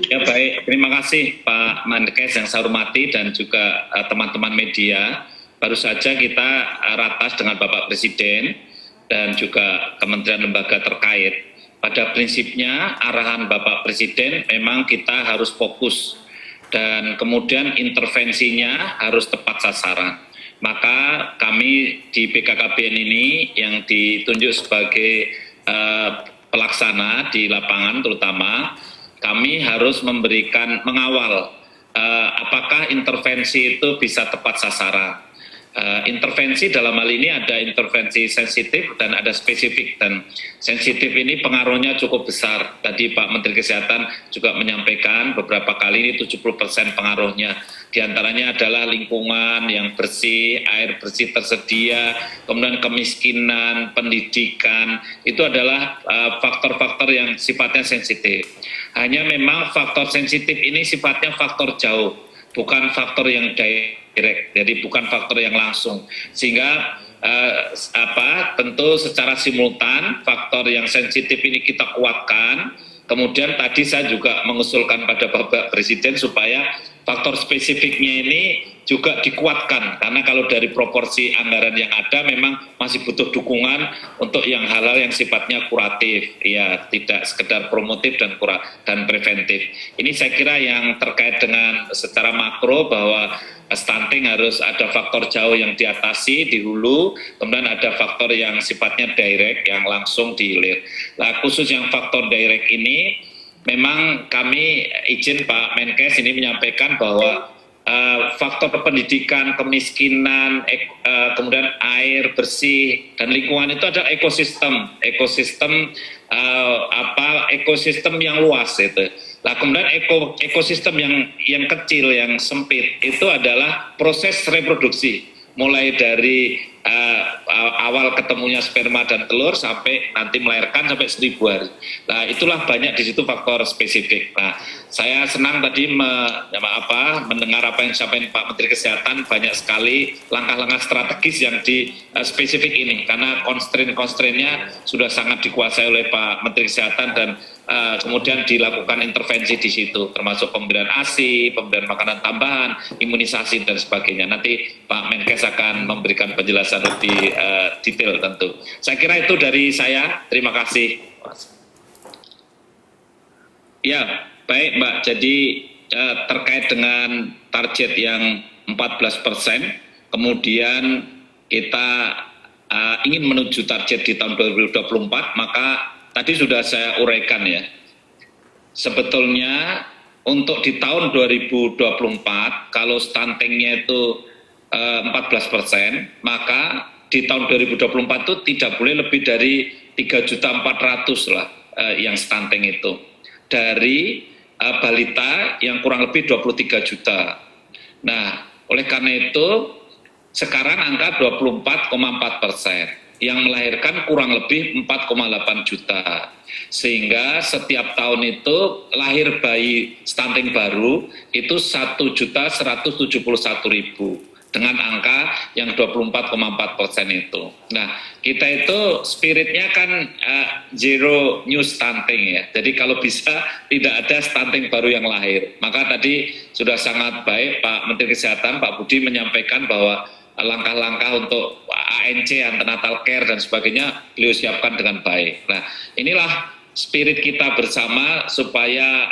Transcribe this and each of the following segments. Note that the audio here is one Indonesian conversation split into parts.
Ya baik, terima kasih Pak Menkes yang saya hormati dan juga teman-teman media. Baru saja kita ratas dengan Bapak Presiden dan juga kementerian lembaga terkait. Pada prinsipnya arahan Bapak Presiden memang kita harus fokus dan kemudian intervensinya harus tepat sasaran. Maka kami di BKKBN ini yang ditunjuk sebagai pelaksana di lapangan terutama, kami harus mengawal apakah intervensi itu bisa tepat sasaran. Intervensi dalam hal ini ada intervensi sensitif dan ada spesifik, dan sensitif ini pengaruhnya cukup besar. Tadi Pak Menteri Kesehatan juga menyampaikan beberapa kali ini 70% pengaruhnya. Di antaranya adalah lingkungan yang bersih, air bersih tersedia, kemudian kemiskinan, pendidikan, itu adalah faktor-faktor yang sifatnya sensitif. Hanya memang faktor sensitif ini sifatnya faktor jauh, bukan faktor yang direct, jadi bukan faktor yang langsung, sehingga tentu secara simultan faktor yang sensitif ini kita kuatkan. Kemudian tadi saya juga mengusulkan pada Bapak Presiden supaya faktor spesifiknya ini juga dikuatkan, karena kalau dari proporsi anggaran yang ada memang masih butuh dukungan untuk yang hal-hal yang sifatnya kuratif, ya tidak sekedar promotif dan preventif. Ini saya kira yang terkait dengan secara makro, bahwa stunting harus ada faktor jauh yang diatasi di hulu, kemudian ada faktor yang sifatnya direct yang langsung di hilir. Nah, khusus yang faktor direct ini memang kami izin Pak Menkes ini menyampaikan bahwa faktor pendidikan, kemiskinan, kemudian air bersih dan lingkungan itu ada ekosistem yang luas itu. Nah, kemudian ekosistem yang kecil, yang sempit itu adalah proses reproduksi, mulai dari awal ketemunya sperma dan telur sampai nanti melahirkan sampai 1000 hari. Nah, itulah banyak di situ faktor spesifik. Nah, saya senang tadi mendengar apa yang disampaikan Pak Menteri Kesehatan, banyak sekali langkah-langkah strategis yang di spesifik ini, karena constraint-nya sudah sangat dikuasai oleh Pak Menteri Kesehatan, dan kemudian dilakukan intervensi di situ, termasuk pemberian ASI, pemberian makanan tambahan, imunisasi dan sebagainya. Nanti Pak Menkes akan memberikan penjelasan lebih detail tentu. Saya kira itu dari saya. Terima kasih. Ya, baik Mbak. Jadi terkait dengan target yang 14%, kemudian kita ingin menuju target di tahun 2024, maka tadi sudah saya uraikan ya. Sebetulnya untuk di tahun 2024 kalau stuntingnya itu 14%, maka di tahun 2024 itu tidak boleh lebih dari 3.400.000 lah yang stunting itu. Dari balita yang kurang lebih 23 juta. Nah, oleh karena itu sekarang angka 24,4%. Yang melahirkan kurang lebih 4,8 juta. Sehingga setiap tahun itu lahir bayi stunting baru itu 1.171.000 dengan angka yang 24,4% itu. Nah, kita itu spiritnya kan zero new stunting ya. Jadi kalau bisa tidak ada stunting baru yang lahir. Maka tadi sudah sangat baik Pak Menteri Kesehatan, Pak Budi menyampaikan bahwa langkah-langkah untuk ANC, antenatal care dan sebagainya beliau siapkan dengan baik. Nah, inilah spirit kita bersama supaya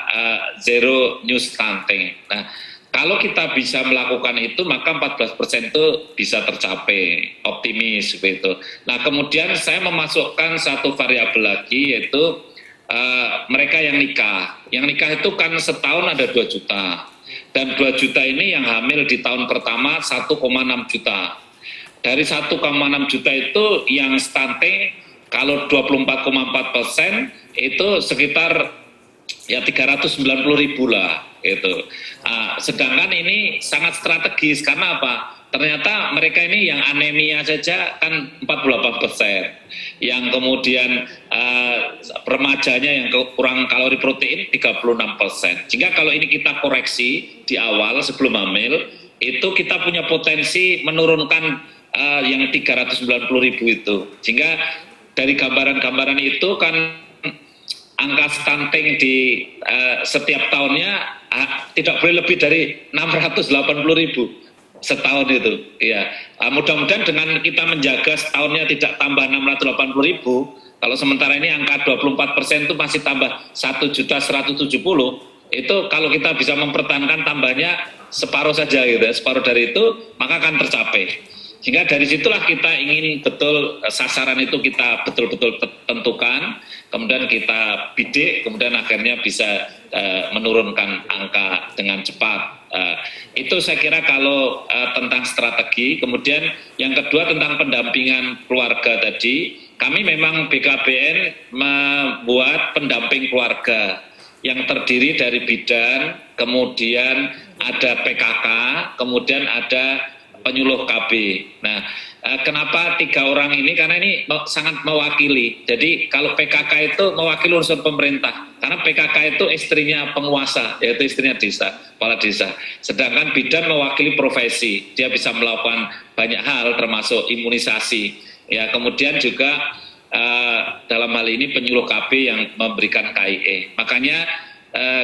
zero new stunting. Nah, kalau kita bisa melakukan itu maka 14% itu bisa tercapai, optimis begitu. Nah, kemudian saya memasukkan satu variabel lagi, yaitu mereka yang nikah. Yang nikah itu kan setahun ada 2 juta. Dan 2 juta ini yang hamil di tahun pertama 1,6 juta. Dari 1,6 juta itu yang stunting kalau 24,4% itu sekitar ya 390.000 lah gitu. Sedangkan ini sangat strategis karena apa? Ternyata mereka ini yang anemia saja kan 48%, yang kemudian remajanya yang kurang kalori protein 36%. Sehingga kalau ini kita koreksi di awal sebelum hamil, itu kita punya potensi menurunkan yang 390.000 itu. Sehingga dari gambaran-gambaran itu kan angka stunting di setiap tahunnya tidak boleh lebih dari 680.000 setahun itu. Ya, mudah-mudahan dengan kita menjaga setahunnya tidak tambah 680.000, kalau sementara ini angka 24% itu masih tambah 1.170.000, itu kalau kita bisa mempertahankan tambahnya separuh saja gitu ya, separuh dari itu, maka akan tercapai. Sehingga dari situlah kita ingin betul sasaran itu kita betul-betul tentukan, kemudian kita bidik, kemudian akhirnya bisa menurunkan angka dengan cepat. Itu saya kira kalau tentang strategi. Kemudian yang kedua tentang pendampingan keluarga tadi, kami memang BKBN membuat pendamping keluarga yang terdiri dari bidan, kemudian ada PKK, kemudian ada penyuluh KB. Nah, kenapa 3 orang ini? Karena ini sangat mewakili. Jadi kalau PKK itu mewakili unsur pemerintah, karena PKK itu istrinya penguasa, yaitu istrinya desa, kepala desa. Sedangkan bidan mewakili profesi, dia bisa melakukan banyak hal termasuk imunisasi. Ya, kemudian juga dalam hal ini penyuluh KB yang memberikan KIE. Makanya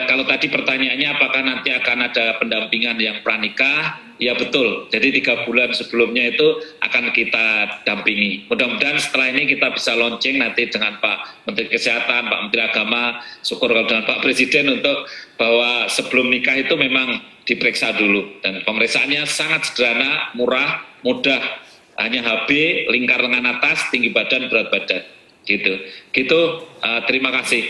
kalau tadi pertanyaannya apakah nanti akan ada pendampingan yang pranikah? Ya betul, jadi 3 bulan sebelumnya itu akan kita dampingi. Mudah-mudahan setelah ini kita bisa launching nanti dengan Pak Menteri Kesehatan, Pak Menteri Agama, syukur dengan Pak Presiden untuk bahwa sebelum nikah itu memang diperiksa dulu. Dan pemeriksaannya sangat sederhana, murah, mudah, hanya HB, lingkar lengan atas, tinggi badan, berat badan. Gitu. Terima kasih.